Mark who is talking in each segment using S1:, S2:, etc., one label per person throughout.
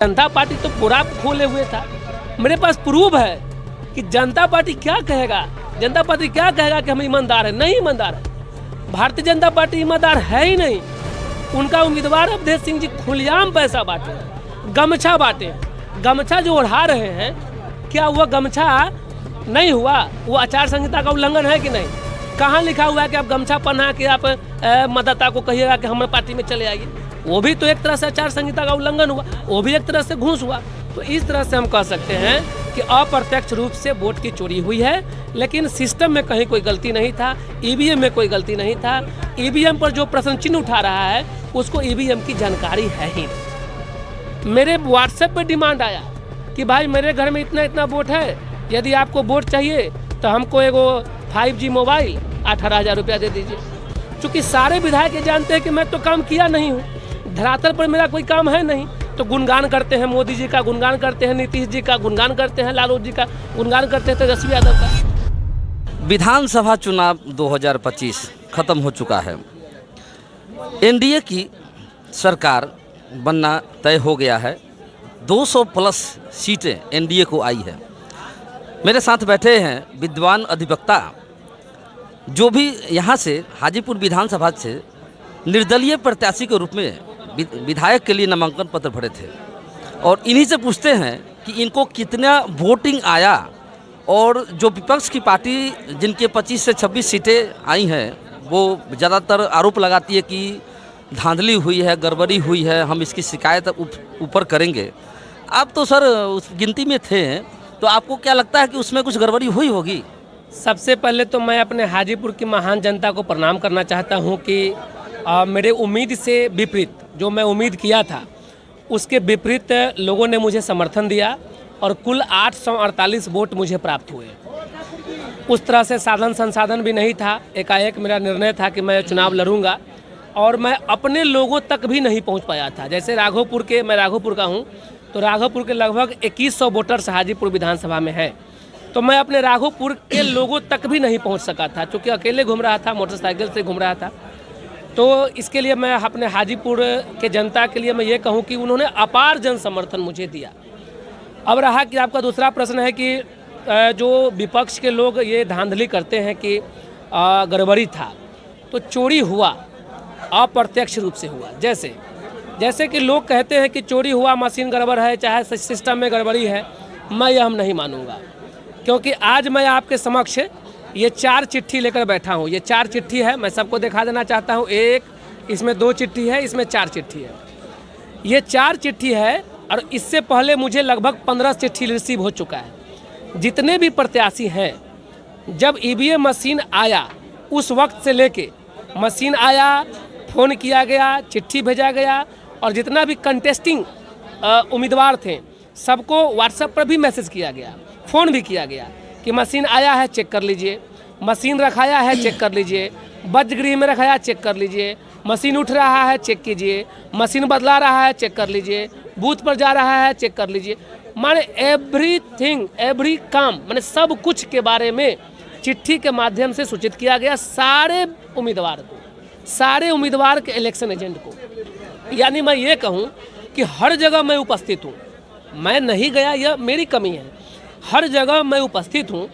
S1: जनता party तो पूरा खोले हुए था। मेरे पास प्रूफ है कि जनता पार्टी क्या कहेगा। जनता पार्टी क्या कहेगा कि हम ईमानदार हैं? नहीं ईमानदार है। भारतीय जनता पार्टी ईमानदार है ही नहीं। उनका उम्मीदवार अवधेश सिंह जी खुलेआम पैसा बांटे, गमछा बांटे। गमछा जो ओढ़ा रहे हैं, क्या वह गमछा नहीं हुआ? वो आचार संहिता का उल्लंघन है कि नहीं? कहाँ लिखा हुआ है कि आप गमछा पहना के आप मतदाता को कहिएगा कि हमारे पार्टी में चले आइए? वो भी तो एक तरह से आचार संहिता का उल्लंघन हुआ, वो भी एक तरह से घूस हुआ। तो इस तरह से हम कह सकते हैं कि अप्रत्यक्ष रूप से वोट की चोरी हुई है, लेकिन सिस्टम में कहीं कोई गलती नहीं था, ईवीएम में कोई गलती नहीं था। ईवीएम पर जो प्रश्न चिन्ह उठा रहा है उसको ईवीएम की जानकारी है ही नहीं। मेरे व्हाट्सएप पे डिमांड आया कि भाई मेरे घर में इतना इतना वोट है, यदि आपको वोट चाहिए तो हमको एगो 5G मोबाइल 18,000 रुपया दे दीजिए। चूँकि सारे विधायक ये जानते हैं कि मैं तो काम किया नहीं हूँ, धरातल पर मेरा कोई काम है नहीं, तो गुणगान करते हैं मोदी जी का, गुणगान करते हैं नीतीश जी का, गुणगान करते हैं लालू जी का, गुणगान करते हैं तेजस्वी यादव का।
S2: विधानसभा चुनाव 2025 खत्म हो चुका है। एनडीए की सरकार बनना तय हो गया है। 200 प्लस सीटें एनडीए को आई है। मेरे साथ बैठे हैं विद्वान अधिवक्ता, जो भी यहाँ से हाजीपुर विधानसभा से निर्दलीय प्रत्याशी के रूप में विधायक के लिए नामांकन पत्र भरे थे, और इन्हीं से पूछते हैं कि इनको कितना वोटिंग आया, और जो विपक्ष की पार्टी जिनके 25 से 26 सीटें आई हैं वो ज़्यादातर आरोप लगाती है कि धांधली हुई है, गड़बड़ी हुई है, हम इसकी शिकायत ऊपर करेंगे। आप तो सर उस गिनती में थे, तो आपको क्या लगता है कि उसमें कुछ गड़बड़ी हुई होगी?
S1: सबसे पहले तो मैं अपने हाजीपुर की महान जनता को प्रणाम करना चाहता हूं कि मेरे उम्मीद से विपरीत, जो मैं उम्मीद किया था उसके विपरीत लोगों ने मुझे समर्थन दिया, और कुल 848 वोट मुझे प्राप्त हुए। उस तरह से साधन संसाधन भी नहीं था। एकाएक मेरा निर्णय था कि मैं चुनाव लड़ूंगा, और मैं अपने लोगों तक भी नहीं पहुंच पाया था। जैसे राघोपुर के, मैं राघोपुर का हूं, तो राघोपुर के लगभग 2100 वोटर्स हाजीपुर विधानसभा में हैं, तो मैं अपने राघोपुर के लोगों तक भी नहीं पहुंच सका था, क्योंकि अकेले घूम रहा था, मोटरसाइकिल से घूम रहा था। तो इसके लिए मैं अपने हाजीपुर के जनता के लिए मैं ये कहूं कि उन्होंने अपार जन समर्थन मुझे दिया। अब रहा कि आपका दूसरा प्रश्न है कि जो विपक्ष के लोग ये धांधली करते हैं कि गड़बड़ी था, तो चोरी हुआ, अप्रत्यक्ष रूप से हुआ। जैसे कि लोग कहते हैं कि चोरी हुआ, मशीन गड़बड़ है, चाहे सिस्टम में गड़बड़ी है, मैं यह हम नहीं मानूंगा। क्योंकि आज मैं आपके समक्ष ये 4 चिट्ठी लेकर बैठा हूँ। ये 4 चिट्ठी है, मैं सबको दिखा देना चाहता हूँ। एक, इसमें 2 चिट्ठी है, इसमें 4 चिट्ठी है। ये 4 चिट्ठी है, और इससे पहले मुझे लगभग 15 चिट्ठी रिसीव हो चुका है। जितने भी प्रत्याशी हैं, जब ईवीएम मशीन आया उस वक्त से लेके मशीन आया, फ़ोन किया गया, चिट्ठी भेजा गया, और जितना भी कंटेस्टिंग उम्मीदवार थे सबको व्हाट्सएप पर भी मैसेज किया गया, फ़ोन भी किया गया कि मशीन आया है, चेक कर लीजिए, मशीन रखाया है, चेक कर लीजिए, बजगृह में रखाया, चेक कर लीजिए, मशीन उठ रहा है, चेक कीजिए, मशीन बदला रहा है, चेक कर लीजिए, बूथ पर जा रहा है, चेक कर लीजिए। माने एवरीथिंग, एवरी काम, माने सब कुछ के बारे में चिट्ठी के माध्यम से सूचित किया गया सारे उम्मीदवार को, सारे उम्मीदवार के इलेक्शन एजेंट को। यानी मैं ये कहूँ कि हर जगह मैं उपस्थित हूँ, मैं नहीं गया यह मेरी कमी है, हर जगह मैं उपस्थित हूँ,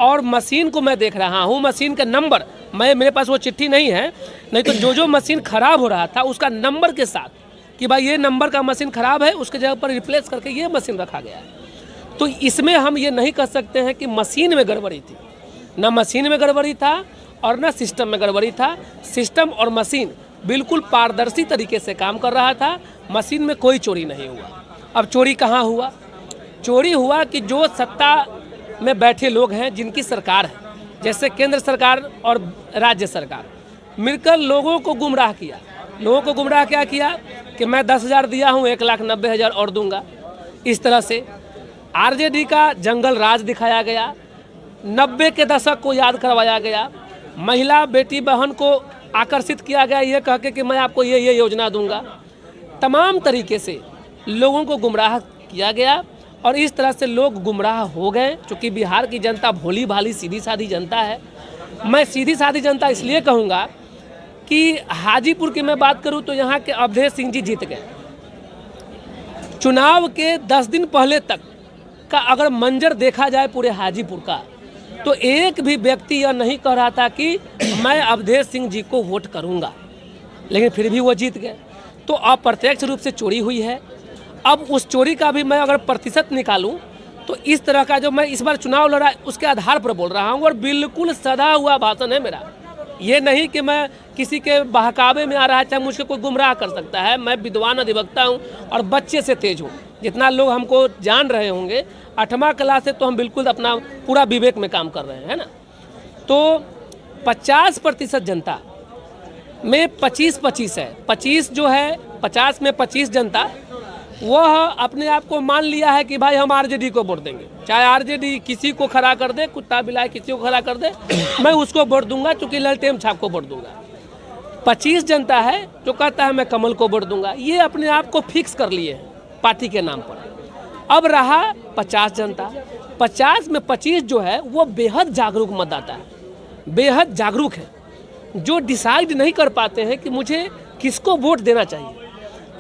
S1: और मशीन को मैं देख रहा हूँ। मशीन का नंबर, मेरे पास वो चिट्ठी नहीं है, नहीं तो जो मशीन ख़राब हो रहा था उसका नंबर के साथ कि भाई ये नंबर का मशीन ख़राब है, उसके जगह पर रिप्लेस करके ये मशीन रखा गया है। तो इसमें हम ये नहीं कह सकते हैं कि मशीन में गड़बड़ी थी। ना मशीन में गड़बड़ी था और ना सिस्टम में गड़बड़ी था। सिस्टम और मशीन बिल्कुल पारदर्शी तरीके से काम कर रहा था। मशीन में कोई चोरी नहीं हुआ। अब चोरी कहाँ हुआ? चोरी हुआ कि जो सत्ता में बैठे लोग हैं, जिनकी सरकार है, जैसे केंद्र सरकार और राज्य सरकार, मिलकर लोगों को गुमराह किया। लोगों को गुमराह क्या किया कि मैं 10,000 दिया हूँ, 1,90,000 और दूंगा। इस तरह से आरजेडी का जंगल राज दिखाया गया, 90 के दशक को याद करवाया गया, महिला बेटी बहन को आकर्षित किया गया ये कह के कि मैं आपको ये योजना दूंगा। तमाम तरीके से लोगों को गुमराह किया गया, और इस तरह से लोग गुमराह हो गए। चूँकि बिहार की जनता भोली भाली सीधी सादी जनता है। मैं सीधी सादी जनता इसलिए कहूँगा कि हाजीपुर की मैं बात करूँ तो यहाँ के अवधेश सिंह जी जीत गए। चुनाव के 10 दिन पहले तक का अगर मंजर देखा जाए पूरे हाजीपुर का, तो एक भी व्यक्ति यह नहीं कह रहा था कि मैं अवधेश सिंह जी को वोट करूंगा, लेकिन फिर भी वो जीत गए। तो अप्रत्यक्ष रूप से चोरी हुई है। अब उस चोरी का भी मैं अगर प्रतिशत निकालूं तो इस तरह का जो मैं इस बार चुनाव लड़ा उसके आधार पर बोल रहा हूं, और बिल्कुल सदा हुआ भाषण है मेरा। ये नहीं कि मैं किसी के बहकावे में आ रहा है, चाहे मुझे कोई गुमराह कर सकता है। मैं विद्वान अधिवक्ता हूँ और बच्चे से तेज हूँ। जितना लोग हमको जान रहे होंगे 8वां क्लास से, तो हम बिल्कुल अपना पूरा विवेक में काम कर रहे हैं, है ना। तो 50% जनता में 25-25 है। 25 जो है 50 में 25 जनता वह अपने आप को मान लिया है कि भाई हम आरजेडी को वोट देंगे, चाहे आरजेडी किसी को खड़ा कर दे, कुत्ता बिलाए किसी को खड़ा कर दे, मैं उसको वोट दूंगा, चूंकि ललटेन छाप को वोट दूंगा। 25 जनता है जो कहता है मैं कमल को वोट दूंगा। ये अपने आप को फिक्स कर लिए हैं पार्टी के नाम पर। अब रहा 50 जनता। 50 में 25 जो है वो बेहद जागरूक मतदाता है, बेहद जागरूक है, जो डिसाइड नहीं कर पाते हैं कि मुझे किसको वोट देना चाहिए।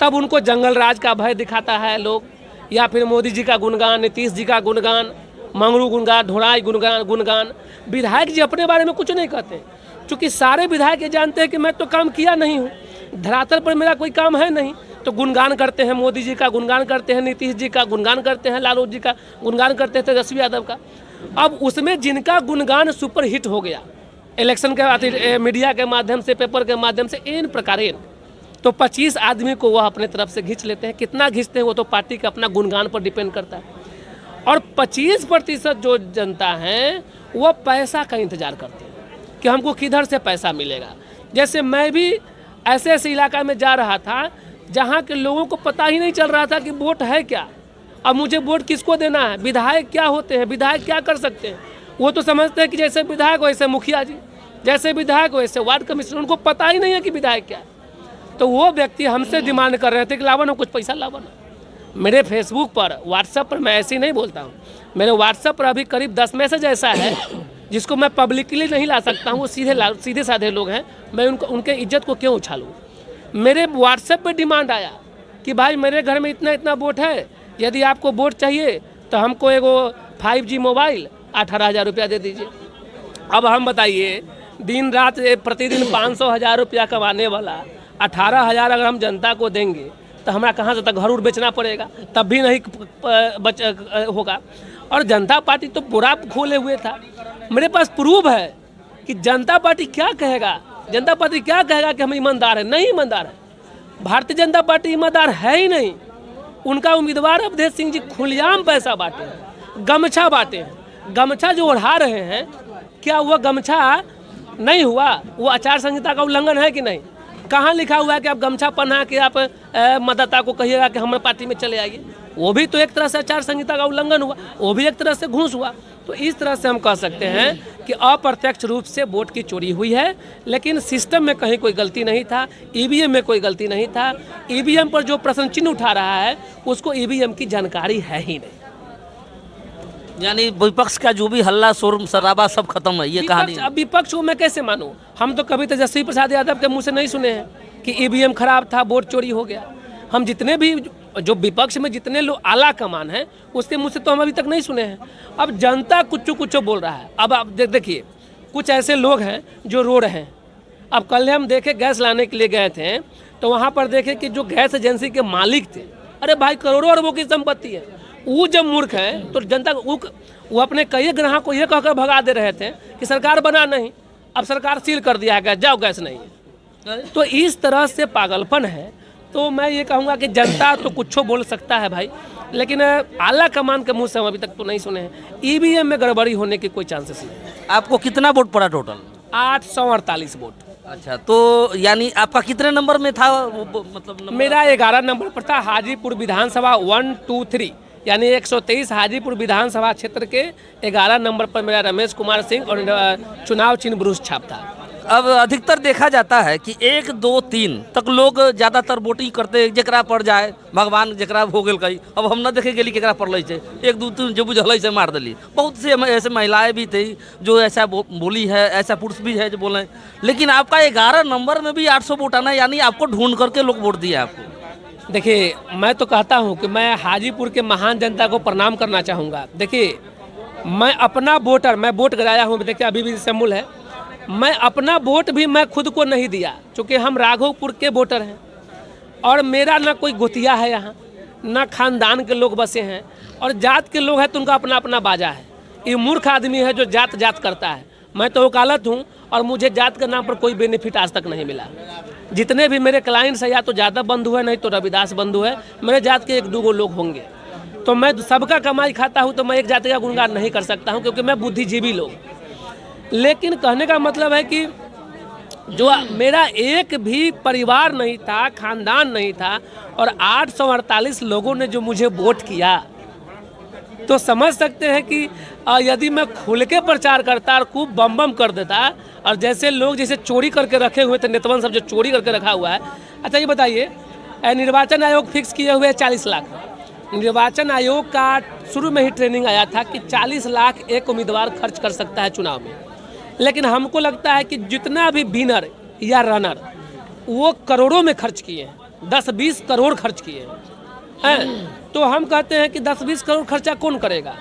S1: तब उनको जंगल राज का भय दिखाता है लोग, या फिर मोदी जी का गुणगान, नीतीश जी का गुणगान, मंगरू गुणगान, ढोड़ाई गुणगान। विधायक जी अपने बारे में कुछ नहीं कहते, क्योंकि सारे विधायक ये जानते हैं कि मैं तो काम किया नहीं हूँ, धरातल पर मेरा कोई काम है नहीं। तो गुणगान करते हैं, मोदी जी का गुणगान करते हैं, नीतीश जी का गुणगान करते हैं, लालू जी का गुणगान करते हैं, तेजस्वी यादव का। अब उसमें जिनका गुणगान सुपर हिट हो गया इलेक्शन के मीडिया के माध्यम से, पेपर के माध्यम से, इन प्रकार, तो 25 आदमी को वह अपने तरफ से खींच लेते हैं। कितना खींचते हैं वो तो पार्टी के अपना गुणगान पर डिपेंड करता है। और 25% जो जनता है वो पैसा का इंतजार करते हैं कि हमको किधर से पैसा मिलेगा। जैसे मैं भी ऐसे ऐसे इलाका में जा रहा था जहाँ के लोगों को पता ही नहीं चल रहा था कि वोट है क्या, अब मुझे वोट किसको देना है, विधायक क्या होते हैं, विधायक क्या कर सकते हैं। वो तो समझते हैं कि जैसे विधायक वैसे मुखिया जी, जैसे विधायक वैसे वार्ड कमिश्नर, उनको पता ही नहीं है कि विधायक क्या है। तो वो व्यक्ति हमसे डिमांड कर रहे थे कि लावा ना कुछ पैसा लावा ना। मेरे फेसबुक पर, व्हाट्सएप पर मैं ऐसे ही नहीं बोलता हूँ, मेरे व्हाट्सएप पर अभी करीब 10 मैसेज ऐसा है जिसको मैं पब्लिकली नहीं ला सकता हूँ। वो सीधे साधे लोग हैं, मैं उनके इज्जत को क्यों उछालूँ। मेरे व्हाट्सएप पर डिमांड आया कि भाई मेरे घर में इतना इतना वोट है, यदि आपको वोट चाहिए तो हमको एगो 5G मोबाइल 18,000 रुपया दे दीजिए। अब हम बताइए, दिन रात प्रतिदिन 500,000 रुपया कमाने वाला 18,000 अगर हम जनता को देंगे तो हमारा कहाँ से तक घर उड़ बेचना पड़ेगा, तब भी नहीं होगा। और जनता पार्टी तो पूरा खोले हुए था। मेरे पास प्रूफ है कि जनता पार्टी क्या कहेगा, जनता पार्टी क्या कहेगा कि हम ईमानदार हैं। नहीं ईमानदार है, भारतीय जनता पार्टी ईमानदार है ही नहीं। उनका उम्मीदवार अवधेश सिंह जी खुलेआम पैसा बांटे हैं, गमछा बांटे हैं। गमछा जो ओढ़ा रहे हैं, क्या वह गमछा नहीं हुआ, वो आचार संहिता का उल्लंघन है कि नहीं। कहाँ लिखा हुआ है कि आप गमछा पहना के आप मतदाता को कहिएगा कि हमारे पार्टी में चले आइए। वो भी तो एक तरह से आचार संहिता का उल्लंघन हुआ, वो भी एक तरह से घूस हुआ। तो इस तरह से हम कह सकते हैं कि अप्रत्यक्ष रूप से वोट की चोरी हुई है, लेकिन सिस्टम में कहीं कोई गलती नहीं था, ईवीएम में कोई गलती नहीं था। ईवीएम पर जो प्रश्न चिन्ह उठा रहा है उसको ईवीएम की जानकारी है ही नहीं।
S2: यानी विपक्ष का जो भी हल्ला शोर शराबा सब खत्म है, ये कहानी।
S1: अब विपक्ष को मैं कैसे मानूं? हम तो कभी तेजस्वी प्रसाद यादव के मुंह से नहीं सुने हैं कि ईवीएम खराब था, वोट चोरी हो गया। हम जितने भी जो विपक्ष में जितने लोग आला कमान हैं उसके मुंह से तो हम अभी तक नहीं सुने हैं। अब जनता कुछ बोल रहा है। अब आप देखिए, कुछ ऐसे लोग हैं जो रो रहे हैं। अब कल हम देखे गैस लाने के लिए गए थे तो वहाँ पर देखे कि जो गैस एजेंसी के मालिक थे, अरे भाई करोड़ों अरबों की संपत्ति है, वो जब मूर्ख हैं तो जनता वो अपने कई ग्राहक को ये कहकर भगा दे रहे थे कि सरकार बना नहीं, अब सरकार सील कर दिया है, जाओ गैस नहीं है। तो इस तरह से पागलपन है। तो मैं ये कहूँगा कि जनता तो कुछ बोल सकता है भाई, लेकिन आला कमान के मुंह से हम अभी तक तो नहीं सुने हैं। ईवीएम में गड़बड़ी होने की कोई चांसेस नहीं।
S2: आपको कितना वोट पड़ा टोटल?
S1: 848 वोट।
S2: अच्छा, तो यानी आपका कितने नंबर में था मतलब नंबर?
S1: मेरा 11 नंबर पर था। हाजीपुर विधानसभा 1, 2, 3 यानी 123 हाजीपुर विधानसभा क्षेत्र के 11 नंबर पर मेरा रमेश कुमार सिंह और चुनाव चिन्ह ब्रूस छाप था।
S2: अब अधिकतर देखा जाता है कि 1, 2, 3 तक लोग ज्यादातर वोटिंग करते, जकरा पड़ जाए भगवान, जकरा हो गल कहीं। अब हम न देखे गेली केकरा पड़ल है, 1, 2, 3 जो बुझल से मार दिली। बहुत से ऐसे महिलाएं भी थी जो ऐसा बोली है, ऐसा पुरुष भी है जो बोले। लेकिन आपका 11 नंबर में भी 800 वोट आना, यानी आपको ढूंढ करके लोग वोट दिए आपको।
S1: देखिए, मैं तो कहता हूं कि मैं हाजीपुर के महान जनता को प्रणाम करना चाहूँगा। देखिए, मैं अपना वोटर, मैं वोट गिराया हूँ, देखिए अभी भी शमूल है। मैं अपना वोट भी मैं खुद को नहीं दिया, क्योंकि हम राघोपुर के वोटर हैं और मेरा ना कोई गोतिया है यहाँ, ना खानदान के लोग बसे हैं, और जात के लोग हैं तो उनका अपना अपना बाजा है। ये मूर्ख आदमी है जो जात जात करता है। मैं तो वकालत हूँ और मुझे जात के नाम पर कोई बेनिफिट आज तक नहीं मिला। जितने भी मेरे क्लाइंट्स हैं या तो ज़्यादा बंधु है, नहीं तो रविदास बंधु है, मेरे जात के 1-2 लोग होंगे। तो मैं सबका कमाई खाता हूँ, तो मैं एक जाति का गुणगान नहीं कर सकता हूँ, क्योंकि मैं बुद्धिजीवी लोग। लेकिन कहने का मतलब है कि जो मेरा एक भी परिवार नहीं था, खानदान नहीं था, और 848 लोगों ने जो मुझे वोट किया, तो समझ सकते हैं कि यदि मैं खुल के प्रचार करता और खूब बम बम कर देता, और जैसे लोग जैसे चोरी करके रखे हुए थे, नेतवन सब जो चोरी करके रखा हुआ है। अच्छा ये बताइए, निर्वाचन आयोग फिक्स किए हुए 40 लाख। निर्वाचन आयोग का शुरू में ही ट्रेनिंग आया था कि 40 लाख एक उम्मीदवार खर्च कर सकता है चुनाव में, लेकिन हमको लगता है कि जितना भी विनर या रनर वो करोड़ों में खर्च किए हैं, 10-20 करोड़ खर्च किए हैं। तो हम कहते हैं कि 10-20 करोड़ खर्चा कौन करेगा?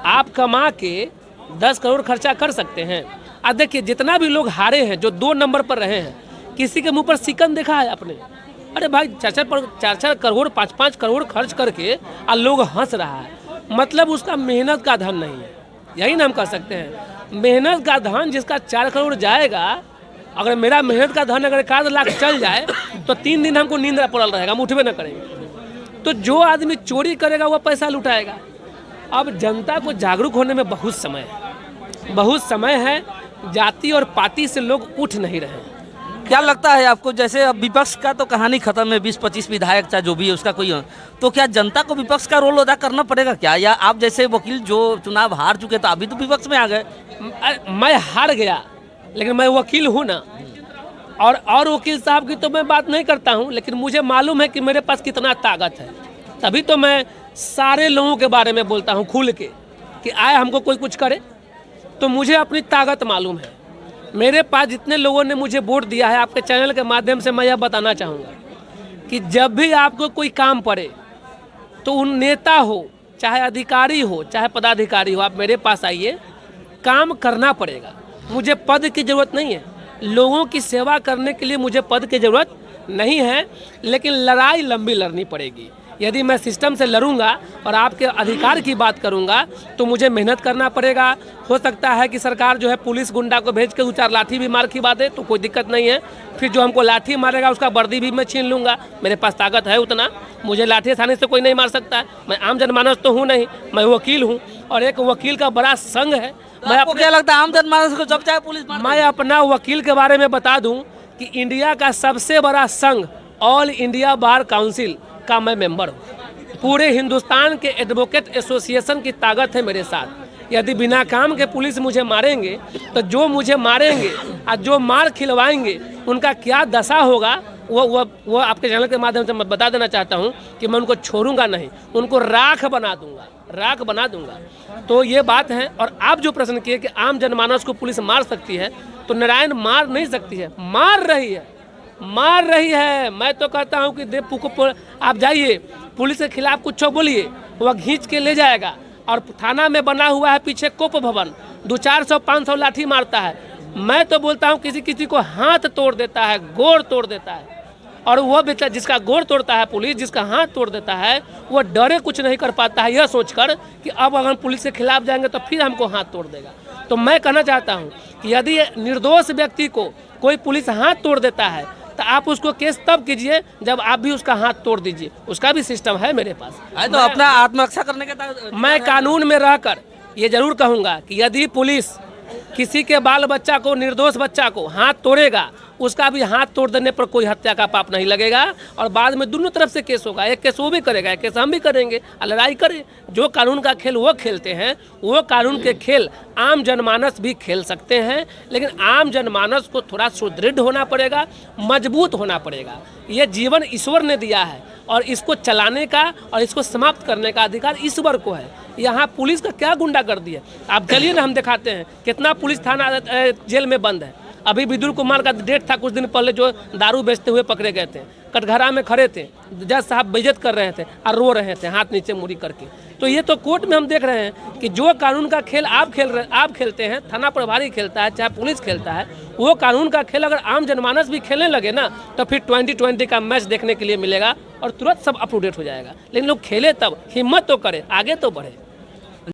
S1: आप कमा के 10 करोड़ खर्चा कर सकते हैं। अब देखिए, जितना भी लोग हारे हैं, जो 2 नंबर पर रहे हैं, किसी के मुंह पर सिकन देखा है आपने? अरे भाई, 4-4 करोड़ 5-5 करोड़ खर्च करके और लोग हंस रहा है, मतलब उसका मेहनत का धन नहीं है। यही ना हम कह सकते हैं, मेहनत का धन जिसका 4 करोड़ जाएगा। अगर मेरा मेहनत का धन अगर 1 लाख चल जाए तो 3 दिन हमको नींद पड़ल रहेगा, हम उठबे न करेंगे। तो जो आदमी चोरी करेगा वो पैसा लुटाएगा। अब जनता को जागरूक होने में बहुत समय है, बहुत समय है। जाति और पार्टी से लोग उठ नहीं रहे हैं।
S2: क्या लगता है आपको, जैसे अब विपक्ष का तो कहानी खत्म है, 20-25 विधायक चाहे जो भी है उसका कोई, तो क्या जनता को विपक्ष का रोल अदा करना पड़ेगा क्या? या आप जैसे वकील जो चुनाव हार चुके तो अभी तो विपक्ष में आ गए?
S1: मैं हार गया, लेकिन मैं वकील हूँ ना, और वकील साहब की तो मैं बात नहीं करता हूँ, लेकिन मुझे मालूम है कि मेरे पास कितना ताकत है। तभी तो मैं सारे लोगों के बारे में बोलता हूँ खुल के, कि आए हमको कोई कुछ करे तो मुझे अपनी ताकत मालूम है। मेरे पास जितने लोगों ने मुझे वोट दिया है, आपके चैनल के माध्यम से मैं यह बताना चाहूँगा कि जब भी आपको कोई काम पड़े तो उन नेता हो, चाहे अधिकारी हो, चाहे पदाधिकारी हो, आप मेरे पास आइए, काम करना पड़ेगा। मुझे पद की ज़रूरत नहीं है, लोगों की सेवा करने के लिए मुझे पद की ज़रूरत नहीं है, लेकिन लड़ाई लंबी लड़नी पड़ेगी। यदि मैं सिस्टम से लड़ूंगा और आपके अधिकार की बात करूंगा तो मुझे मेहनत करना पड़ेगा। हो सकता है कि सरकार जो है पुलिस गुंडा को भेज के 2-4 लाठी भी मार खिला दे, तो कोई दिक्कत नहीं है। फिर जो हमको लाठी मारेगा उसका वर्दी भी मैं छीन लूँगा, मेरे पास ताकत है उतना, मुझे लाठी आसानी से कोई नहीं मार सकता है। मैं आम जनमानस तो हूँ नहीं, मैं वकील हूँ, और एक वकील का बड़ा संघ है।
S2: मैं आपको क्या लगता है आम जनमानस को जब चाहे पुलिस मार?
S1: मैं अपना वकील के बारे में बता दूं कि इंडिया का सबसे बड़ा संघ ऑल इंडिया बार काउंसिल का मैं मेंबर हूँ। पूरे हिंदुस्तान के एडवोकेट एसोसिएशन की ताकत है मेरे साथ। यदि बिना काम के पुलिस मुझे मारेंगे तो जो मुझे मारेंगे और जो मार खिलवाएंगे उनका क्या दशा होगा वो आपके चैनल के माध्यम से मैं बता देना चाहता हूँ कि मैं उनको छोड़ूंगा नहीं, उनको राख बना दूंगा। तो ये बात है। और आप जो प्रश्न किए कि आम जनमानस को पुलिस मार सकती है, तो नारायण मार नहीं सकती है, मार रही है। मैं तो कहता हूँ कि आप जाइए, पुलिस के खिलाफ कुछ बोलिए, वह खींच के ले जाएगा। और थाना में बना हुआ है पीछे कोप भवन, 200-400-500 लाठी मारता है। मैं तो बोलता हूँ किसी को हाथ तोड़ देता है, गोड़ तोड़ देता है, और वह बेटा जिसका गोड़ तोड़ता है पुलिस, जिसका हाथ तोड़ देता है, वह डरे कुछ नहीं कर पाता है, यह सोचकर कि अब अगर हम पुलिस के खिलाफ जाएंगे तो फिर हमको हाथ तोड़ देगा। तो मैं कहना चाहता हूँ कि यदि निर्दोष व्यक्ति को कोई पुलिस हाथ तोड़ देता है तो आप उसको केस तब कीजिए जब आप भी उसका हाथ तोड़ दीजिए, उसका भी सिस्टम है मेरे पास।
S2: तो अपना आत्मरक्षा करने के
S1: मैं कानून में रहकर ये जरूर कहूँगा कि यदि पुलिस किसी के बाल बच्चा को, निर्दोष बच्चा को हाथ तोड़ेगा, उसका भी हाथ तोड़ देने पर कोई हत्या का पाप नहीं लगेगा, और बाद में दोनों तरफ से केस होगा। एक केस वो भी करेगा, एक केस हम भी करेंगे, लड़ाई करें। जो कानून का खेल वो खेलते हैं, वो कानून के खेल आम जनमानस भी खेल सकते हैं, लेकिन आम जनमानस को थोड़ा सुदृढ़ होना पड़ेगा, मजबूत होना पड़ेगा। ये जीवन ईश्वर ने दिया है और इसको चलाने का और इसको समाप्त करने का अधिकार ईश्वर को है। यहाँ पुलिस का क्या गुंडागर्दी है? आप चलिए ना, हम दिखाते हैं कितना पुलिस थाना जेल में बंद है। अभी विदुर कुमार का डेट था कुछ दिन पहले, जो दारू बेचते हुए पकड़े गए थे, कटघरा में खड़े थे, जज साहब बेइज्जत कर रहे थे और रो रहे थे हाथ नीचे मुड़ी करके। तो ये तो कोर्ट में हम देख रहे हैं कि जो कानून का खेल आप खेलते हैं, थाना प्रभारी खेलता है, चाहे पुलिस खेलता है, वो कानून का खेल अगर आम जनमानस भी खेलने लगे ना, तो फिर 2020 का मैच देखने के लिए मिलेगा और तुरंत सब अप टू डेट हो जाएगा। लेकिन लोग खेले तब, हिम्मत तो करें, आगे तो बढ़े।